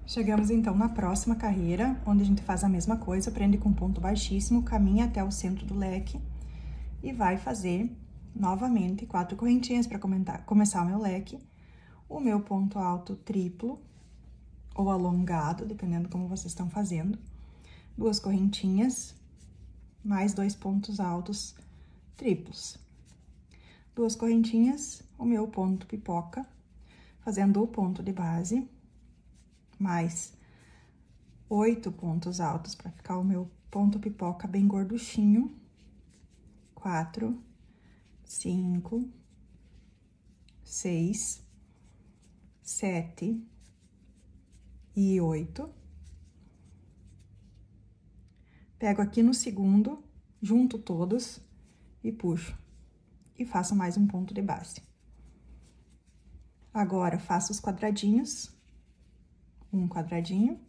Chegamos então na próxima carreira, onde a gente faz a mesma coisa, prende com ponto baixíssimo, caminha até o centro do leque e vai fazer novamente 4 correntinhas para começar o meu leque, o meu ponto alto triplo ou alongado, dependendo como vocês estão fazendo, 2 correntinhas, mais 2 pontos altos triplos, 2 correntinhas, o meu ponto pipoca, fazendo o ponto de base, mais 8 pontos altos para ficar o meu ponto pipoca bem gorduchinho. 4, 5, 6, 7 e 8. Pego aqui no segundo, junto todos e puxo. E faço mais um ponto de base. Agora, faço os quadradinhos. Um quadradinho,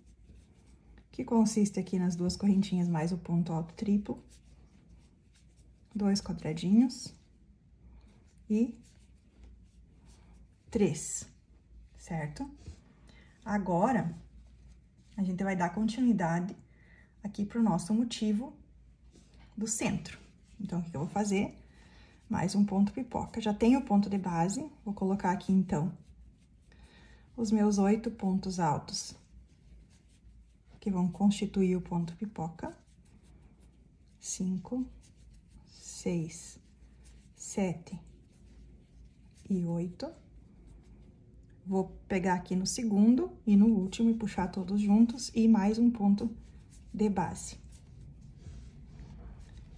que consiste aqui nas 2 correntinhas mais o ponto alto triplo, 2 quadradinhos e 3, certo? Agora, a gente vai dar continuidade aqui pro nosso motivo do centro. Então, o que eu vou fazer? Mais um ponto pipoca. Já tenho o ponto de base, vou colocar aqui, então, os meus 8 pontos altos, que vão constituir o ponto pipoca. 5, 6, 7 e 8. Vou pegar aqui no segundo e no último e puxar todos juntos e mais um ponto de base.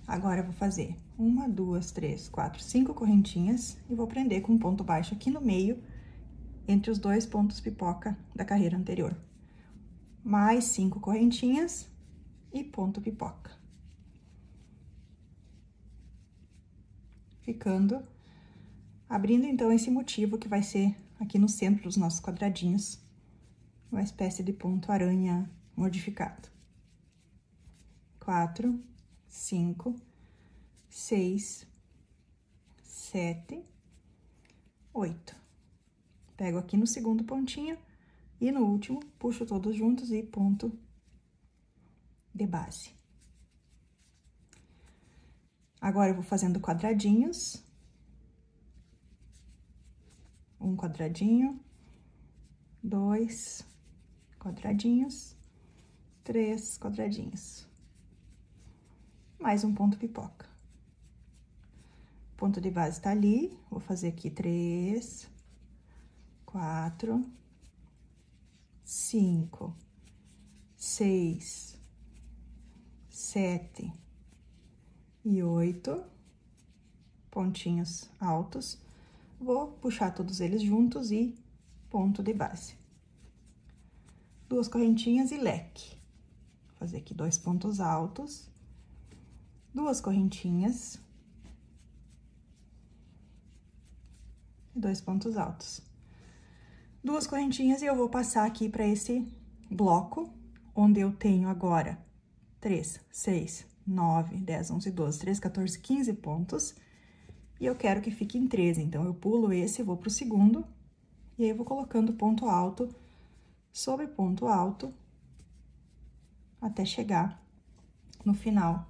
Agora, eu vou fazer 1, 2, 3, 4, 5 correntinhas e vou prender com um ponto baixo aqui no meio, entre os 2 pontos pipoca da carreira anterior. Mais 5 correntinhas e ponto pipoca. Ficando, abrindo então esse motivo que vai ser aqui no centro dos nossos quadradinhos, uma espécie de ponto aranha modificado. 4, 5, 6, 7, 8. Pego aqui no segundo pontinho e no último, puxo todos juntos e ponto de base. Agora, eu vou fazendo quadradinhos. Um quadradinho, 2 quadradinhos, 3 quadradinhos. Mais um ponto pipoca. O ponto de base tá ali, vou fazer aqui 3, 4, 5, 6, 7 e 8 pontinhos altos. Vou puxar todos eles juntos e ponto de base. 2 correntinhas e leque. Vou fazer aqui 2 pontos altos, 2 correntinhas e 2 pontos altos. 2 correntinhas e eu vou passar aqui para esse bloco, onde eu tenho agora 3, 6, 9, 10, 11, 12, 13, 14, 15 pontos. E eu quero que fique em 13, então, eu pulo esse, vou pro segundo, e aí eu vou colocando ponto alto sobre ponto alto, até chegar no final,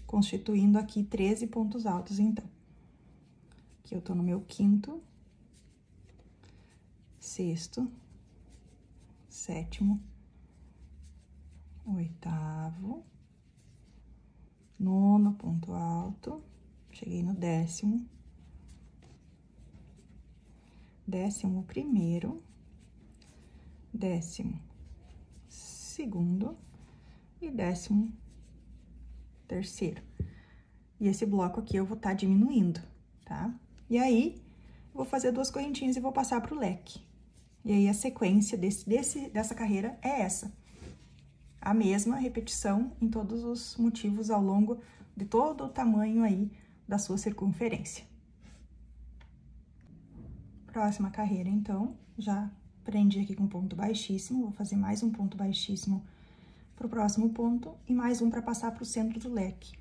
constituindo aqui 13 pontos altos, então. Aqui eu tô no meu 5º, 6º, 7º, 8º, 9º ponto alto, cheguei no 10º, 11º, 12º e 13º. E esse bloco aqui eu vou tá diminuindo, tá? E aí, vou fazer 2 correntinhas e vou passar pro leque. E aí, a sequência dessa carreira é essa. A mesma repetição em todos os motivos ao longo de todo o tamanho aí da sua circunferência. Próxima carreira, então, já prendi aqui com ponto baixíssimo, vou fazer mais um ponto baixíssimo pro próximo ponto e mais um para passar pro centro do leque.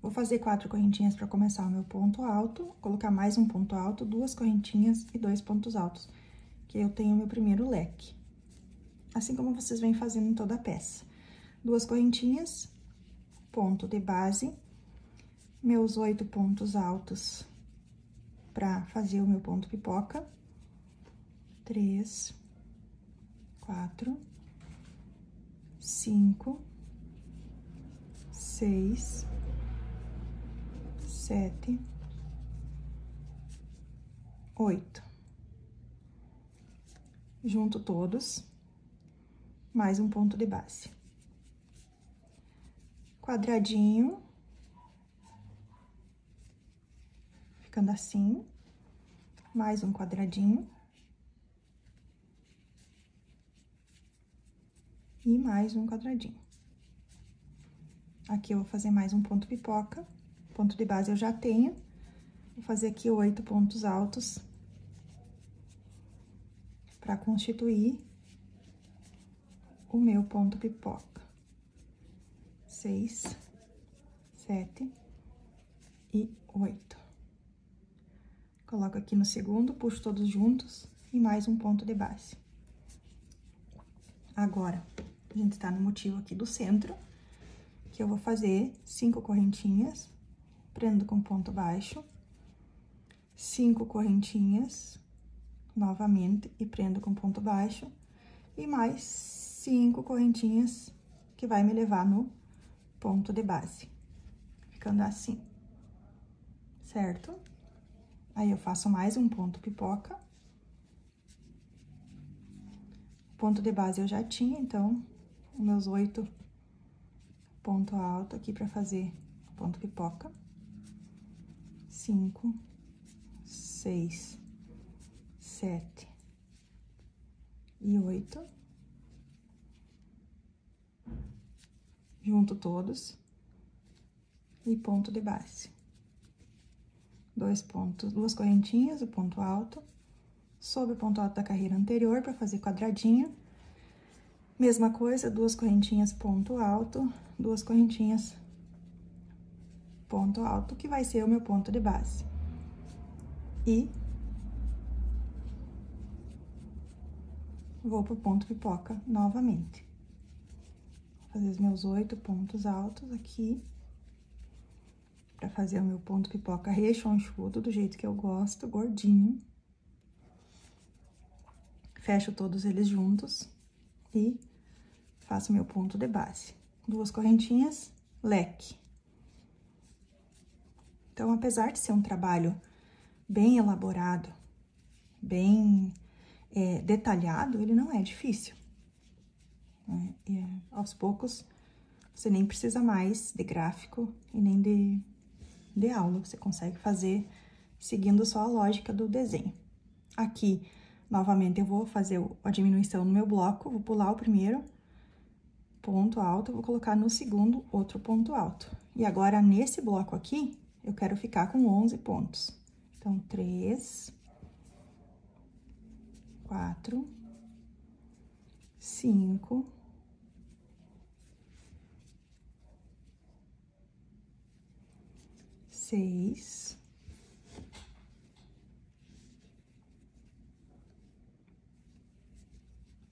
Vou fazer 4 correntinhas para começar o meu ponto alto, colocar mais um ponto alto, 2 correntinhas e 2 pontos altos, que eu tenho o meu primeiro leque. Assim como vocês vêm fazendo em toda a peça. 2 correntinhas, ponto de base, meus 8 pontos altos para fazer o meu ponto pipoca. 3, 4, 5, 6, 7, 8. Junto todos, mais um ponto de base. Quadradinho, ficando assim, mais um quadradinho. E mais um quadradinho. Aqui eu vou fazer mais um ponto pipoca, ponto de base eu já tenho. Vou fazer aqui 8 pontos altos para constituir o meu ponto pipoca. 6, 7 e 8. Coloco aqui no segundo, puxo todos juntos e mais um ponto de base. Agora, a gente tá no motivo aqui do centro, que eu vou fazer 5 correntinhas, prendo com ponto baixo, 5 correntinhas, novamente, e prendo com ponto baixo, e mais 5 correntinhas, que vai me levar no ponto de base, ficando assim, certo? Aí, eu faço mais um ponto pipoca. Ponto de base eu já tinha, então, os meus 8 ponto alto aqui pra fazer ponto pipoca. 5, 6, 7 e 8. Junto todos. E ponto de base. 2 pontos, 2 correntinhas, o ponto alto. Sobre o ponto alto da carreira anterior, para fazer quadradinho. Mesma coisa, 2 correntinhas, ponto alto, 2 correntinhas, ponto alto, que vai ser o meu ponto de base. E vou pro ponto pipoca novamente. Vou fazer os meus 8 pontos altos aqui, para fazer o meu ponto pipoca rechonchudo, do jeito que eu gosto, gordinho. Fecho todos eles juntos e faço meu ponto de base. 2 correntinhas, leque. Então, apesar de ser um trabalho bem elaborado, bem detalhado, ele não é difícil. Né? Aos poucos, você nem precisa mais de gráfico e nem de aula. Você consegue fazer seguindo só a lógica do desenho. Aqui, novamente, eu vou fazer a diminuição no meu bloco, vou pular o primeiro ponto alto, vou colocar no segundo outro ponto alto. E agora, nesse bloco aqui, eu quero ficar com 11 pontos. Então, 3, 4, 5, 6,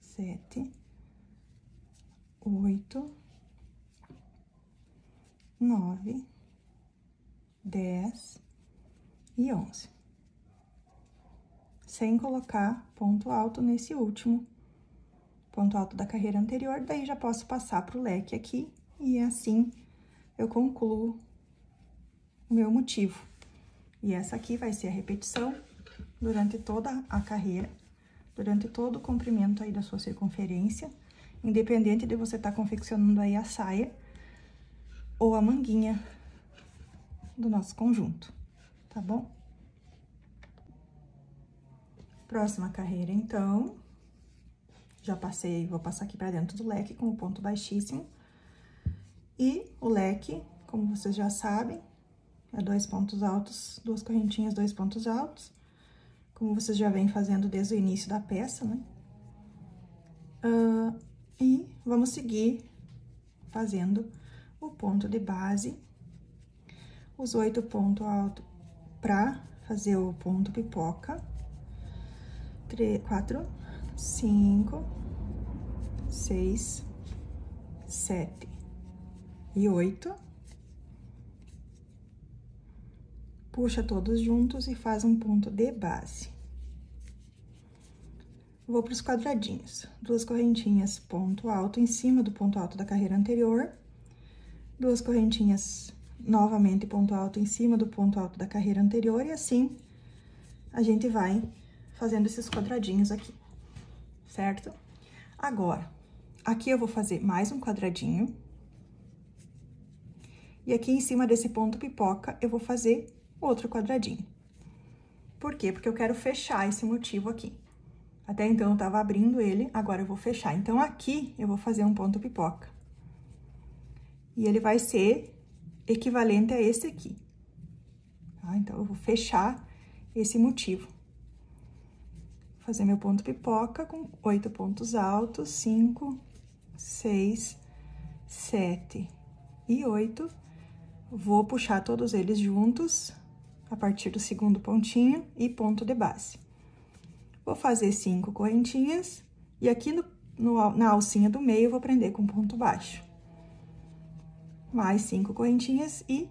7, 8, 9, 10 e 11. Sem colocar ponto alto nesse último ponto alto da carreira anterior, daí já posso passar pro leque aqui, e assim eu concluo o meu motivo. E essa aqui vai ser a repetição durante toda a carreira, durante todo o comprimento aí da sua circunferência, independente de você estar confeccionando aí a saia ou a manguinha do nosso conjunto, tá bom? Próxima carreira, então, já passei, vou passar aqui pra dentro do leque com o ponto baixíssimo. E o leque, como vocês já sabem, é 2 pontos altos, 2 correntinhas, 2 pontos altos. Como vocês já vêm fazendo desde o início da peça, né? E vamos seguir fazendo o ponto de base os 8 pontos altos pra fazer o ponto pipoca. 3, 4, 5, 6, 7 e 8. Puxa todos juntos e faz um ponto de base. Vou para os quadradinhos. 2 correntinhas ponto alto em cima do ponto alto da carreira anterior. 2 correntinhas novamente ponto alto em cima do ponto alto da carreira anterior, e assim a gente vai fazendo esses quadradinhos aqui, certo? Agora, aqui eu vou fazer mais um quadradinho. E aqui em cima desse ponto pipoca, eu vou fazer outro quadradinho. Por quê? Porque eu quero fechar esse motivo aqui. Até então, eu tava abrindo ele, agora eu vou fechar. Então, aqui, eu vou fazer um ponto pipoca. E ele vai ser equivalente a esse aqui. Tá? Então, eu vou fechar esse motivo. Vou fazer meu ponto pipoca com 8 pontos altos, 5, 6, 7 e 8. Vou puxar todos eles juntos, a partir do segundo pontinho e ponto de base. Vou fazer 5 correntinhas, e aqui na alcinha do meio, eu vou prender com ponto baixo. Mais 5 correntinhas e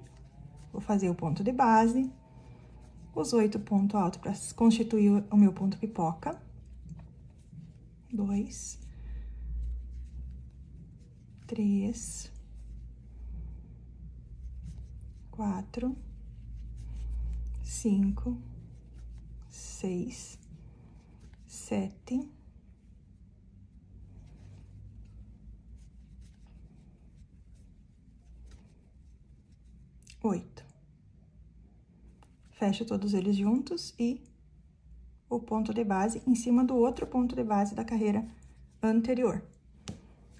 vou fazer o ponto de base, os 8 pontos altos para constituir o meu ponto pipoca. 2, 3, 4, 5, 6, 7, 8. Fecho todos eles juntos e o ponto de base em cima do outro ponto de base da carreira anterior.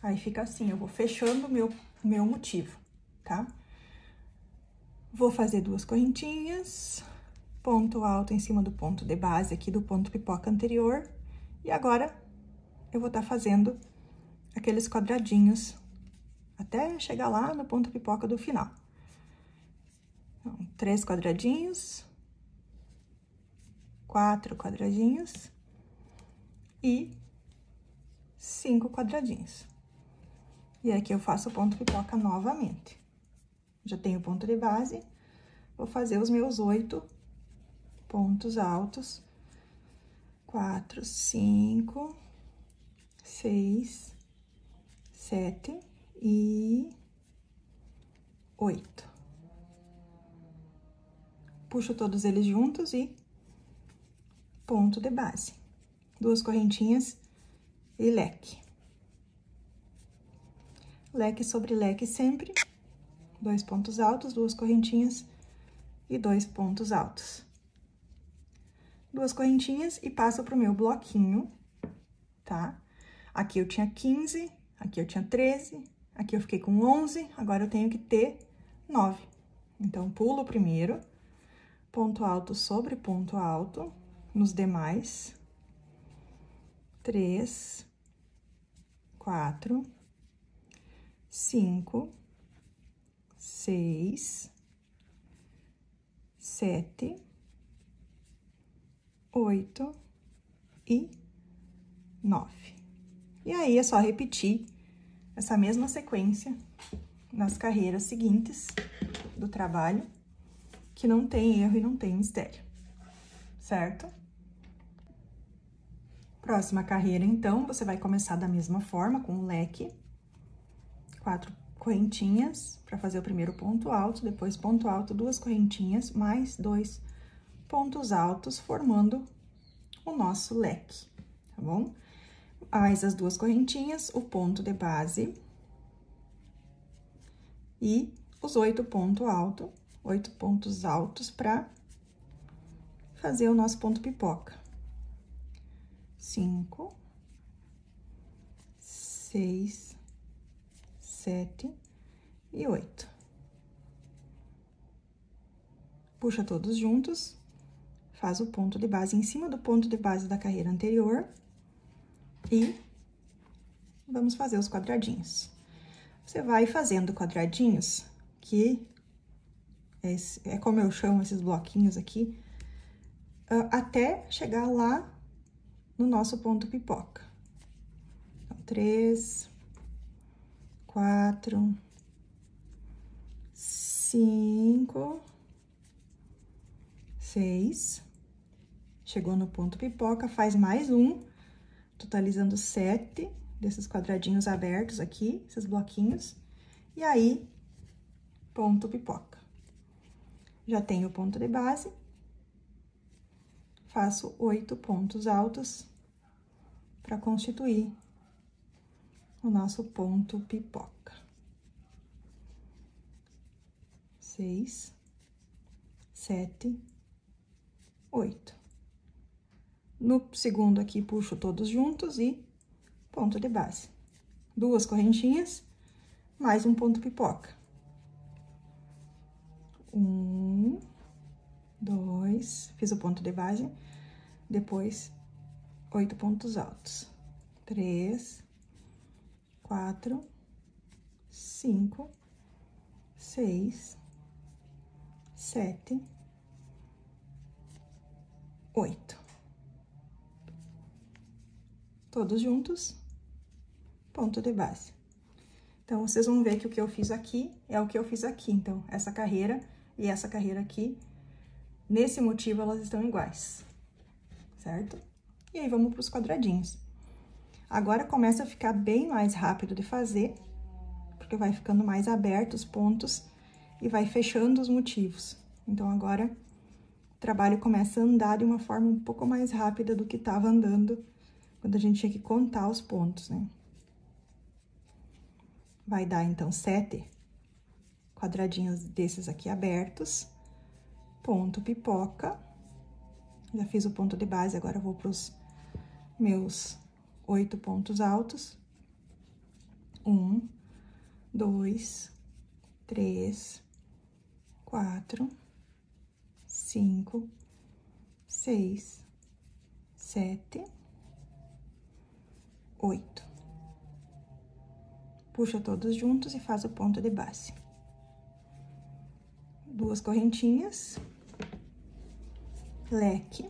Aí, fica assim, eu vou fechando o meu motivo, tá? Vou fazer 2 correntinhas, ponto alto em cima do ponto de base aqui do ponto pipoca anterior. E agora, eu vou estar fazendo aqueles quadradinhos até chegar lá no ponto pipoca do final. Então, 3 quadradinhos, 4 quadradinhos e 5 quadradinhos. E aqui eu faço o ponto pipoca novamente. Já tenho o ponto de base, vou fazer os meus 8 pontos altos. 4, 5, 6, 7 e 8. Puxo todos eles juntos e ponto de base. 2 correntinhas e leque. Leque sobre leque sempre. 2 pontos altos, 2 correntinhas e 2 pontos altos. 2 correntinhas e passo pro meu bloquinho, tá? Aqui eu tinha 15, aqui eu tinha 13, aqui eu fiquei com 11, agora eu tenho que ter 9. Então, pulo o primeiro, ponto alto sobre ponto alto, nos demais. 3, 4, 5, 6, 7, 8 e 9. E aí, é só repetir essa mesma sequência nas carreiras seguintes do trabalho, que não tem erro e não tem mistério, certo? Próxima carreira, então, você vai começar da mesma forma, com o leque. 4 correntinhas para fazer o primeiro ponto alto, depois ponto alto, 2 correntinhas, mais 2 pontos altos, formando o nosso leque, tá bom? Mais as 2 correntinhas, o ponto de base e os 8 pontos altos, 8 pontos altos para fazer o nosso ponto pipoca. 5, 6, 7 e 8. Puxa todos juntos, faz o ponto de base em cima do ponto de base da carreira anterior e vamos fazer os quadradinhos. Você vai fazendo quadradinhos que é como eu chamo esses bloquinhos aqui, até chegar lá no nosso ponto pipoca. Então, 3, 4, 5, 6. Chegou no ponto pipoca, faz mais um, totalizando 7 desses quadradinhos abertos aqui, esses bloquinhos. E aí, ponto pipoca. Já tenho o ponto de base. Faço 8 pontos altos para constituir o nosso ponto pipoca. 6, 7, 8. No segundo aqui, puxo todos juntos e ponto de base. 2 correntinhas, mais um ponto pipoca. 1, 2, fiz o ponto de base, depois 8 pontos altos. 3, 4, 5, 6, 7, 8. Todos juntos, ponto de base. Então, vocês vão ver que o que eu fiz aqui é o que eu fiz aqui. Então, essa carreira e essa carreira aqui, nesse motivo, elas estão iguais, certo? E aí, vamos para os quadradinhos. Agora, começa a ficar bem mais rápido de fazer, porque vai ficando mais aberto os pontos e vai fechando os motivos. Então, agora, o trabalho começa a andar de uma forma um pouco mais rápida do que estava andando quando a gente tinha que contar os pontos, né? Vai dar, então, 7 quadradinhos desses aqui abertos, ponto pipoca. Já fiz o ponto de base, agora eu vou para os meus 8 pontos altos. 1, 2, 3, 4, 5, 6, 7, 8. Puxa todos juntos e faz o ponto de base. 2 correntinhas, leque,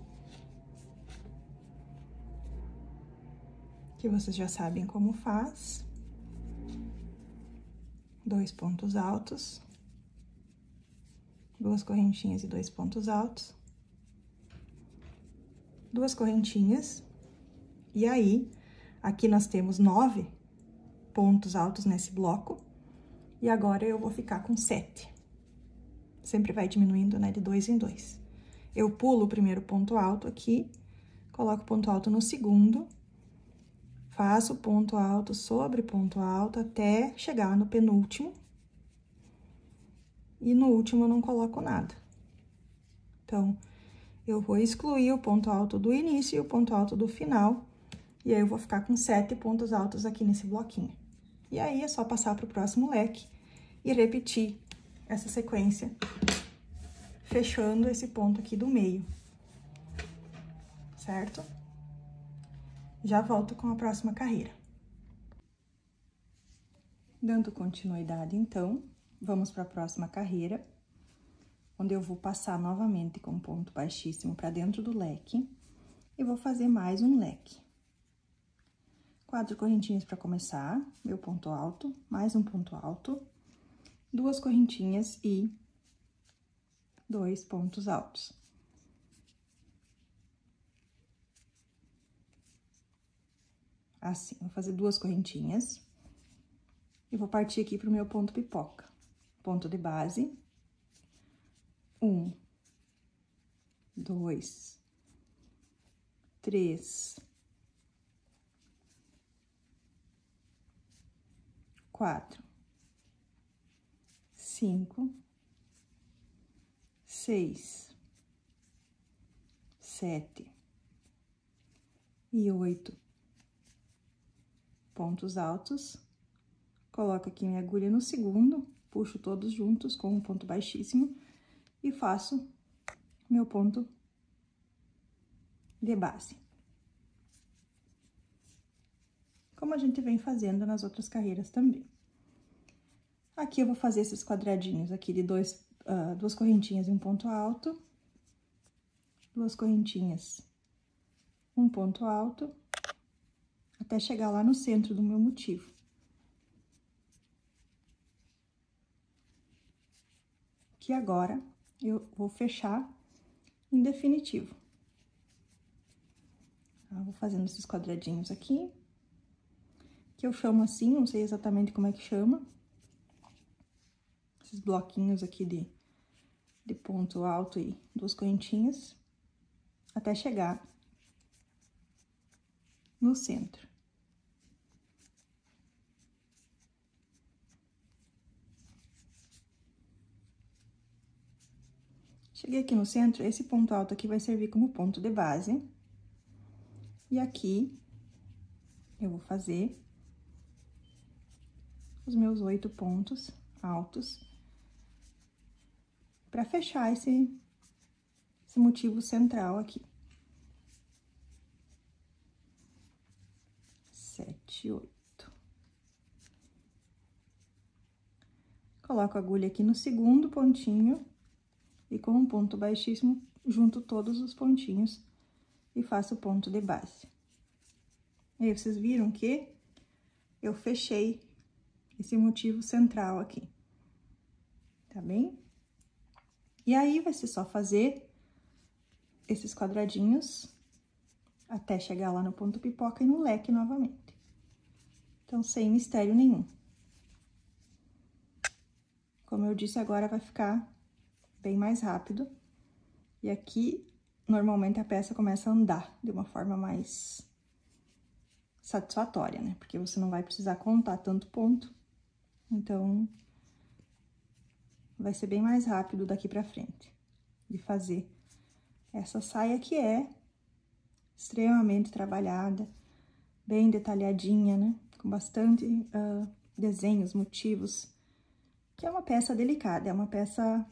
que vocês já sabem como faz. 2 pontos altos, 2 correntinhas e 2 pontos altos. 2 correntinhas, e aí, aqui nós temos 9 pontos altos nesse bloco, e agora eu vou ficar com 7. Sempre vai diminuindo, né, de 2 em 2. Eu pulo o primeiro ponto alto aqui, coloco o ponto alto no segundo, faço ponto alto sobre ponto alto até chegar no penúltimo, e no último eu não coloco nada. Então, eu vou excluir o ponto alto do início e o ponto alto do final, e aí eu vou ficar com 7 pontos altos aqui nesse bloquinho. E aí, é só passar para o próximo leque e repetir essa sequência, fechando esse ponto aqui do meio, certo? Já volto com a próxima carreira. Dando continuidade, então, vamos para a próxima carreira, onde eu vou passar novamente com ponto baixíssimo para dentro do leque e vou fazer mais um leque. 4 correntinhas para começar, meu ponto alto, mais um ponto alto, 2 correntinhas e 2 pontos altos. Assim, vou fazer 2 correntinhas e vou partir aqui pro meu ponto pipoca. Ponto de base, 1, 2, 3, 4, 5, 6, 7 e 8 pontos altos. Coloco aqui minha agulha no segundo, puxo todos juntos com um ponto baixíssimo e faço meu ponto de base. Como a gente vem fazendo nas outras carreiras também. Aqui eu vou fazer esses quadradinhos aqui de duas correntinhas e um ponto alto, duas correntinhas, um ponto alto, até chegar lá no centro do meu motivo. Que agora, eu vou fechar em definitivo. Eu vou fazendo esses quadradinhos aqui, que eu chamo assim, não sei exatamente como é que chama. Esses bloquinhos aqui de ponto alto e duas correntinhas, até chegar no centro. Cheguei aqui no centro, esse ponto alto aqui vai servir como ponto de base. E aqui, eu vou fazer os meus 8 pontos altos para fechar esse motivo central aqui. 7, 8. Coloco a agulha aqui no segundo pontinho e com um ponto baixíssimo, junto todos os pontinhos e faço o ponto de base. E aí, vocês viram que eu fechei esse motivo central aqui, tá bem? E aí, vai ser só fazer esses quadradinhos até chegar lá no ponto pipoca e no leque novamente. Então, sem mistério nenhum. Como eu disse, agora vai ficar bem mais rápido. E aqui, normalmente, a peça começa a andar de uma forma mais satisfatória, né? Porque você não vai precisar contar tanto ponto. Então, vai ser bem mais rápido daqui pra frente de fazer essa saia que é extremamente trabalhada, bem detalhadinha, né? Com bastante desenhos, motivos, que é uma peça delicada, é uma peça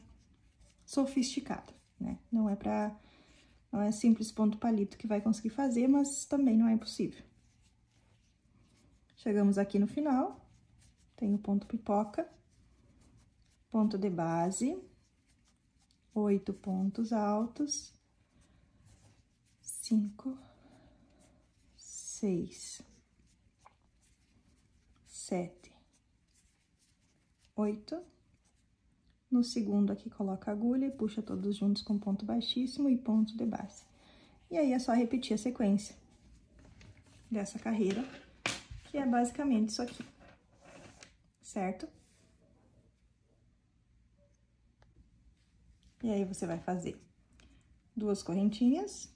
sofisticada, né? Não é simples ponto palito que vai conseguir fazer, mas também não é impossível. Chegamos aqui no final, tem o ponto pipoca, ponto de base, 8 pontos altos, 5, 6, 7, 8. No segundo aqui, coloca a agulha e puxa todos juntos com ponto baixíssimo e ponto de base. E aí, é só repetir a sequência dessa carreira, que é basicamente isso aqui, certo? E aí, você vai fazer duas correntinhas,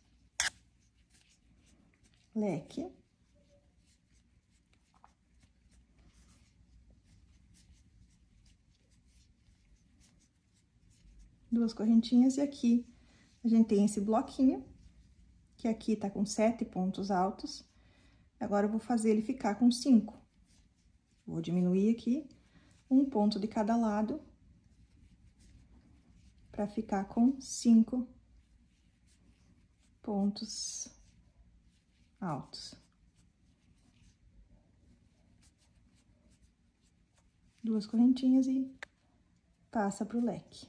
leque, duas correntinhas, e aqui a gente tem esse bloquinho, que aqui tá com 7 pontos altos. Agora, eu vou fazer ele ficar com 5. Vou diminuir aqui um ponto de cada lado, pra ficar com 5 pontos altos. Duas correntinhas e passa pro leque.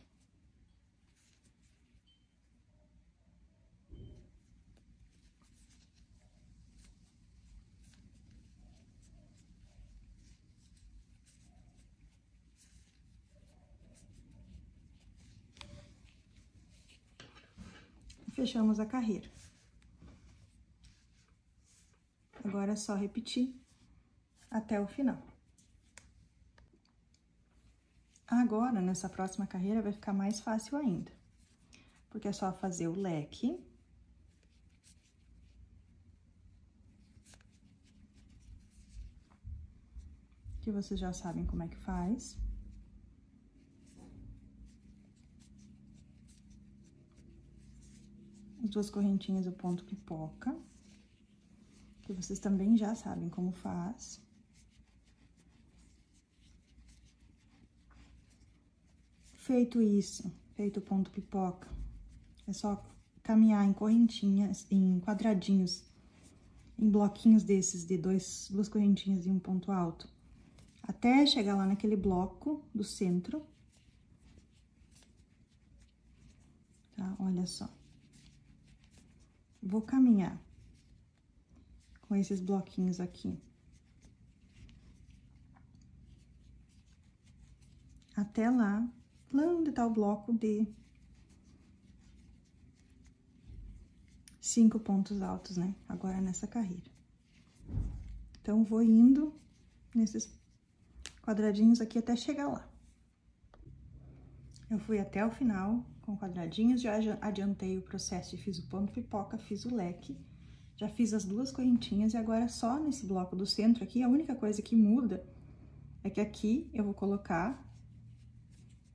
Fechamos a carreira. Agora, é só repetir até o final. Agora, nessa próxima carreira, vai ficar mais fácil ainda. Porque é só fazer o leque. Que vocês já sabem como é que faz. As duas correntinhas do ponto pipoca. Que vocês também já sabem como faz. Feito isso, feito o ponto pipoca, é só caminhar em correntinhas, em quadradinhos, em bloquinhos desses de duas correntinhas e um ponto alto, até chegar lá naquele bloco do centro. tá? Olha só. Vou caminhar com esses bloquinhos aqui até lá onde tá o bloco de 5 pontos altos, né? Agora nessa carreira. Então, vou indo nesses quadradinhos aqui até chegar lá. Eu fui até o final com quadradinhos, já adiantei o processo e fiz o ponto pipoca, fiz o leque, já fiz as 2 correntinhas e agora só nesse bloco do centro aqui, a única coisa que muda é que aqui eu vou colocar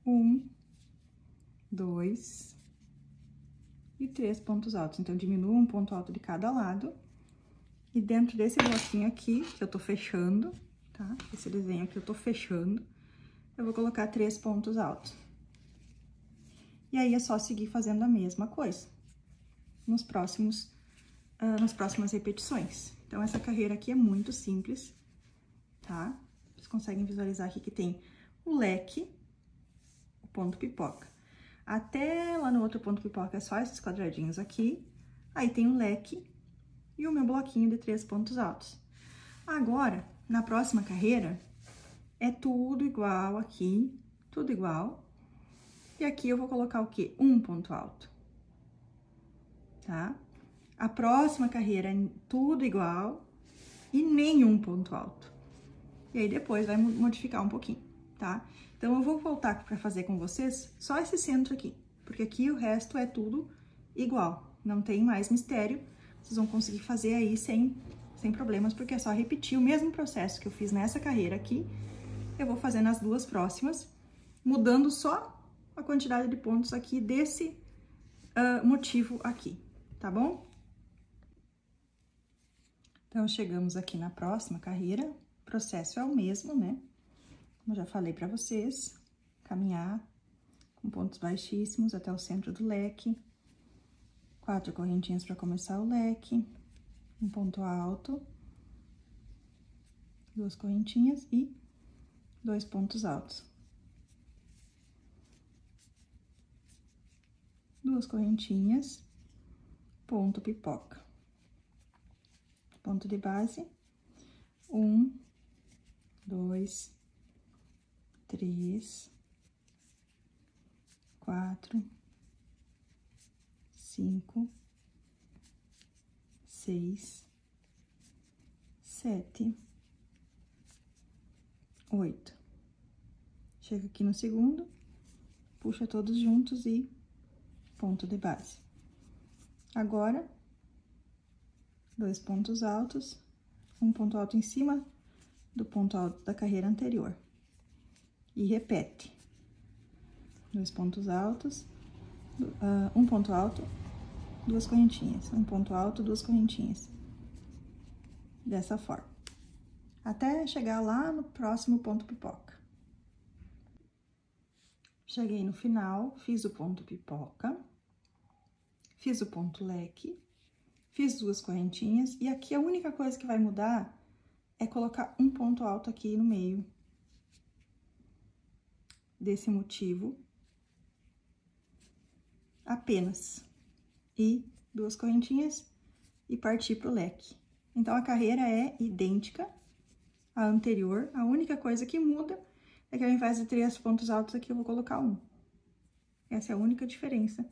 1, 2 e 3 pontos altos. Então, diminuo um ponto alto de cada lado. E dentro desse bloquinho aqui, que eu tô fechando, tá? Esse desenho aqui eu tô fechando, eu vou colocar 3 pontos altos. E aí, é só seguir fazendo a mesma coisa nas próximas repetições. Então, essa carreira aqui é muito simples, tá? Vocês conseguem visualizar aqui que tem o leque, o ponto pipoca. Até lá no outro ponto pipoca é só esses quadradinhos aqui, aí tem o leque e o meu bloquinho de 3 pontos altos. Agora, na próxima carreira, é tudo igual aqui, tudo igual. E aqui eu vou colocar o quê? Um ponto alto, tá? A próxima carreira é tudo igual e nenhum ponto alto. E aí, depois vai modificar um pouquinho, tá? Então, eu vou voltar para fazer com vocês só esse centro aqui, porque aqui o resto é tudo igual, não tem mais mistério. Vocês vão conseguir fazer aí sem problemas, porque é só repetir o mesmo processo que eu fiz nessa carreira aqui, eu vou fazer nas 2 próximas, mudando só a quantidade de pontos aqui desse motivo aqui, tá bom? Então, chegamos aqui na próxima carreira, o processo é o mesmo, né? Como eu já falei pra vocês, caminhar com pontos baixíssimos até o centro do leque, 4 correntinhas para começar o leque, um ponto alto, 2 correntinhas e 2 pontos altos. 2 correntinhas, ponto pipoca. Ponto de base, 1, 2, 3, 4, 5, 6, 7, 8. Chega aqui no segundo, puxa todos juntos e ponto de base. Agora, 2 pontos altos, um ponto alto em cima do ponto alto da carreira anterior. E repete. 2 pontos altos, um ponto alto, 2 correntinhas. Um ponto alto, 2 correntinhas. Dessa forma. Até chegar lá no próximo ponto pipoca. Cheguei no final, fiz o ponto pipoca, fiz o ponto leque, fiz 2 correntinhas, e aqui a única coisa que vai mudar é colocar um ponto alto aqui no meio desse motivo, apenas, e 2 correntinhas e partir pro leque. Então, a carreira é idêntica à anterior, a única coisa que muda é que ao invés de 3 pontos altos aqui, eu vou colocar 1. Essa é a única diferença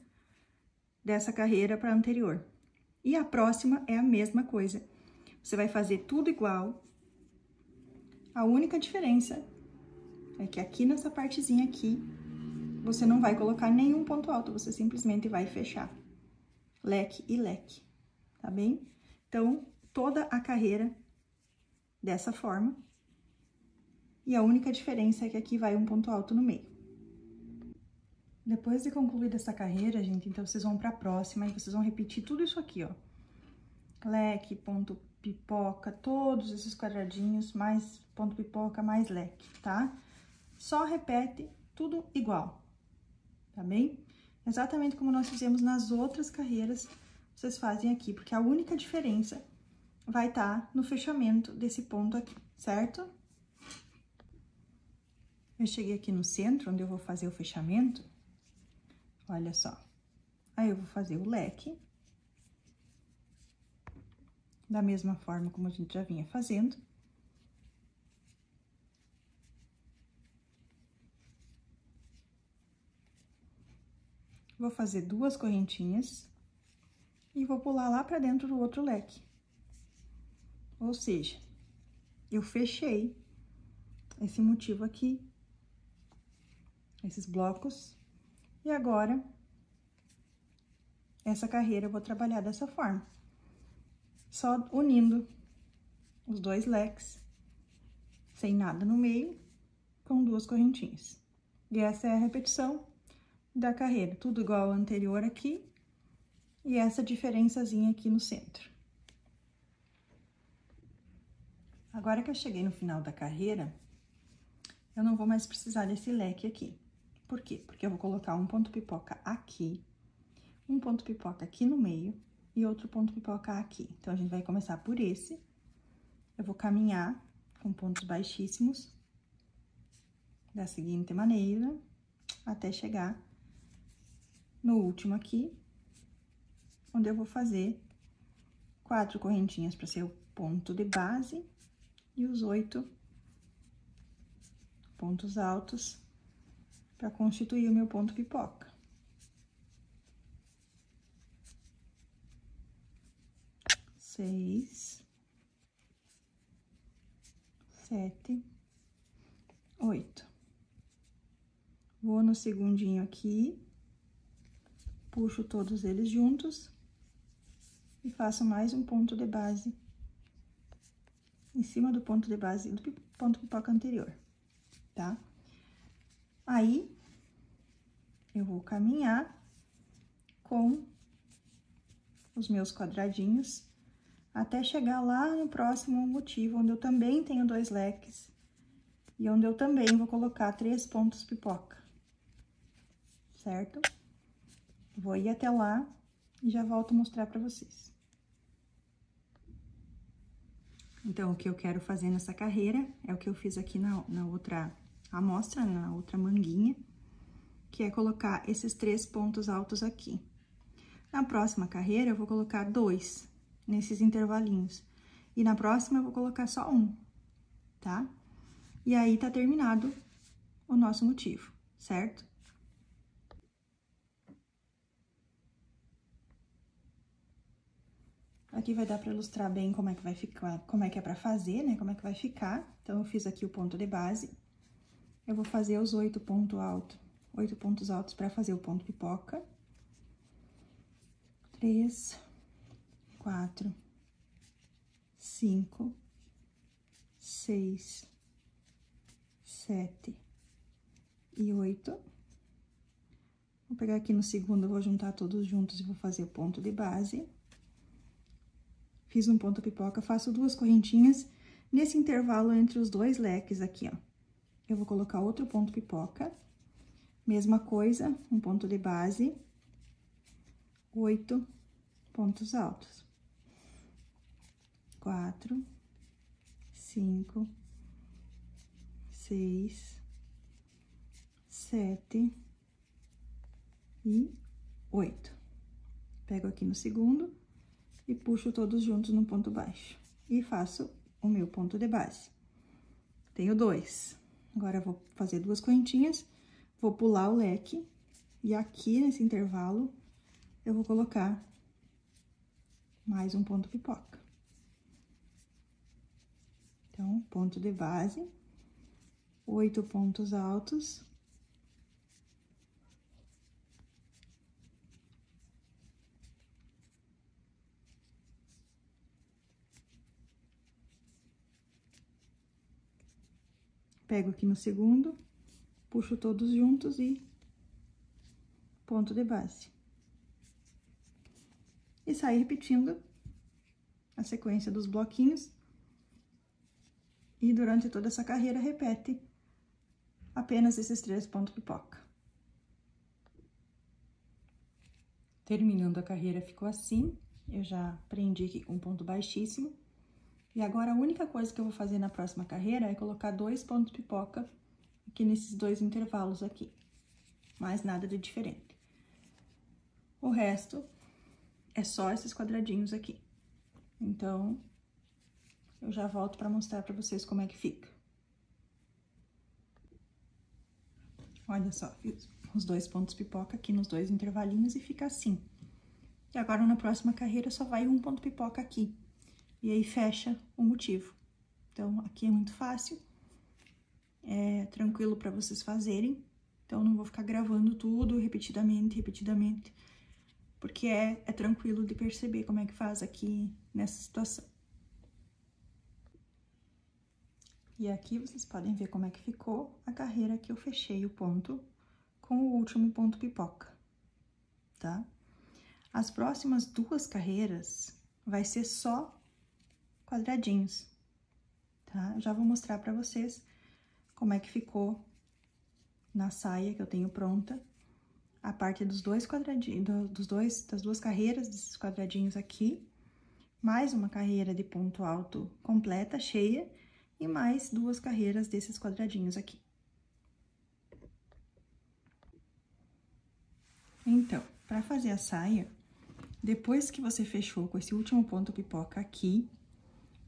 dessa carreira para a anterior. E a próxima é a mesma coisa. Você vai fazer tudo igual. A única diferença é que aqui nessa partezinha aqui, você não vai colocar nenhum ponto alto, você simplesmente vai fechar. Leque e leque, tá bem? Então, toda a carreira dessa forma. E a única diferença é que aqui vai um ponto alto no meio. Depois de concluída essa carreira, gente, então vocês vão pra próxima e vocês vão repetir tudo isso aqui, ó. Leque, ponto pipoca, todos esses quadradinhos, mais ponto pipoca, mais leque, tá? Só repete tudo igual, tá bem? Exatamente como nós fizemos nas outras carreiras, vocês fazem aqui, porque a única diferença vai estar no fechamento desse ponto aqui, certo? Eu cheguei aqui no centro, onde eu vou fazer o fechamento. Olha só. Aí, eu vou fazer o leque. Da mesma forma como a gente já vinha fazendo. Vou fazer 2 correntinhas e vou pular lá pra dentro do outro leque. Ou seja, eu fechei esse motivo aqui, esses blocos, e agora, essa carreira eu vou trabalhar dessa forma. Só unindo os 2 leques, sem nada no meio, com 2 correntinhas. E essa é a repetição da carreira, tudo igual ao anterior aqui, e essa diferençazinha aqui no centro. Agora que eu cheguei no final da carreira, eu não vou mais precisar desse leque aqui. Por quê? Porque eu vou colocar um ponto pipoca aqui, um ponto pipoca aqui no meio e outro ponto pipoca aqui. Então, a gente vai começar por esse. Eu vou caminhar com pontos baixíssimos da seguinte maneira, até chegar no último aqui, onde eu vou fazer 4 correntinhas para ser o ponto de base e os 8 pontos altos para constituir o meu ponto pipoca. Seis, 7, 8. Vou no segundinho aqui, puxo todos eles juntos e faço mais um ponto de base em cima do ponto de base do ponto pipoca anterior, tá? Aí, eu vou caminhar com os meus quadradinhos até chegar lá no próximo motivo, onde eu também tenho 2 leques e onde eu também vou colocar 3 pontos pipoca, certo? Vou ir até lá e já volto a mostrar pra vocês. Então, o que eu quero fazer nessa carreira é o que eu fiz aqui na outra amostra, na outra manguinha, que é colocar esses 3 pontos altos aqui. Na próxima carreira, eu vou colocar 2 nesses intervalinhos. E na próxima, eu vou colocar só 1, tá? E aí, tá terminado o nosso motivo, certo? Aqui vai dar pra ilustrar bem como é que vai ficar, como é que é pra fazer, né? Como é que vai ficar. Então, eu fiz aqui o ponto de base. Eu vou fazer os 8 pontos altos pra fazer o ponto pipoca. 3, 4, 5, 6, 7 e 8. Vou pegar aqui no segundo, eu vou juntar todos juntos e vou fazer o ponto de base. Fiz um ponto pipoca, faço 2 correntinhas nesse intervalo entre os 2 leques aqui, ó. Eu vou colocar outro ponto pipoca, mesma coisa, um ponto de base, 8 pontos altos. 4, 5, 6, 7 e 8. Pego aqui no segundo e puxo todos juntos no ponto baixo. E faço o meu ponto de base. Tenho 2. Agora, eu vou fazer 2 correntinhas, vou pular o leque, e aqui nesse intervalo, eu vou colocar mais um ponto pipoca. Então, ponto de base, 8 pontos altos. Pego aqui no segundo, puxo todos juntos e ponto de base. E saio repetindo a sequência dos bloquinhos. E durante toda essa carreira, repete apenas esses 3 pontos pipoca. Terminando a carreira, ficou assim. Eu já prendi aqui com um ponto baixíssimo. E agora, a única coisa que eu vou fazer na próxima carreira é colocar 2 pontos pipoca aqui nesses 2 intervalos aqui. Mais nada de diferente. O resto é só esses quadradinhos aqui. Então, eu já volto pra mostrar pra vocês como é que fica. Olha só, fiz os 2 pontos pipoca aqui nos 2 intervalinhos e fica assim. E agora, na próxima carreira, só vai um ponto pipoca aqui. E aí, fecha o motivo. Então, aqui é muito fácil. É tranquilo pra vocês fazerem. Então, não vou ficar gravando tudo repetidamente, porque é tranquilo de perceber como é que faz aqui nessa situação. E aqui vocês podem ver como é que ficou a carreira que eu fechei o ponto com o último ponto pipoca, tá? As próximas 2 carreiras vai ser só quadradinhos, tá? Eu já vou mostrar pra vocês como é que ficou na saia que eu tenho pronta, a parte dos 2 quadradinhos, das 2 carreiras desses quadradinhos aqui, mais uma carreira de ponto alto completa, cheia, e mais 2 carreiras desses quadradinhos aqui. Então, para fazer a saia, depois que você fechou com esse último ponto pipoca aqui,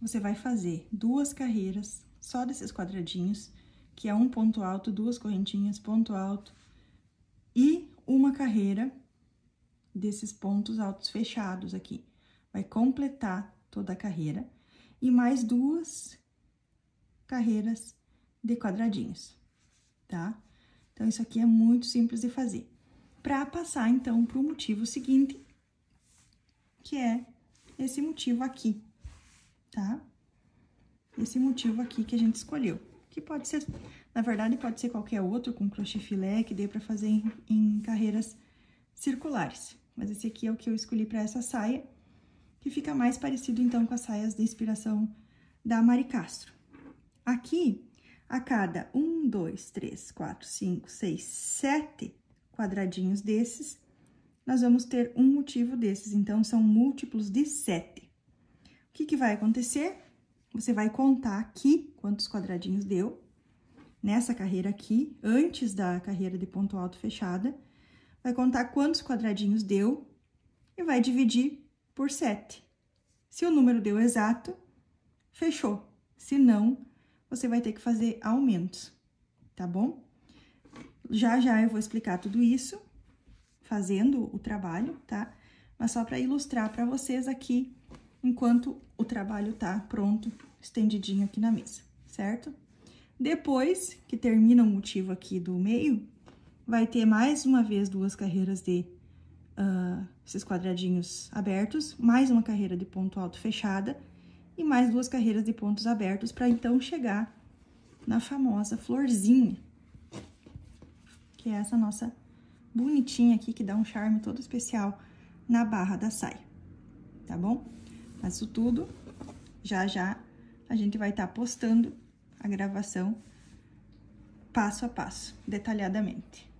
você vai fazer 2 carreiras só desses quadradinhos, que é um ponto alto, 2 correntinhas, ponto alto, e uma carreira desses pontos altos fechados aqui. Vai completar toda a carreira, e mais 2 carreiras de quadradinhos, tá? Então, isso aqui é muito simples de fazer. Para passar, então, para o motivo seguinte, que é esse motivo aqui, tá? Esse motivo aqui que a gente escolheu. Que pode ser, na verdade, pode ser qualquer outro com crochê filé, que dê pra fazer em carreiras circulares. Mas esse aqui é o que eu escolhi pra essa saia, que fica mais parecido, então, com as saias de inspiração da Mari Castro. Aqui, a cada 1, 2, 3, 4, 5, 6, 7 quadradinhos desses, nós vamos ter um motivo desses. Então, são múltiplos de 7. O que vai acontecer? Você vai contar aqui quantos quadradinhos deu, nessa carreira aqui, antes da carreira de ponto alto fechada, vai contar quantos quadradinhos deu e vai dividir por 7. Se o número deu exato, fechou. Se não, você vai ter que fazer aumentos, tá bom? Já eu vou explicar tudo isso, fazendo o trabalho, tá? Mas só para ilustrar para vocês aqui, enquanto o trabalho tá pronto, estendidinho aqui na mesa, certo? Depois que termina o motivo aqui do meio, vai ter mais uma vez 2 carreiras de esses quadradinhos abertos, mais uma carreira de ponto alto fechada e mais 2 carreiras de pontos abertos para então chegar na famosa florzinha, que é essa nossa bonitinha aqui, que dá um charme todo especial na barra da saia, tá bom? Mas isso tudo, já a gente vai estar postando a gravação passo a passo, detalhadamente.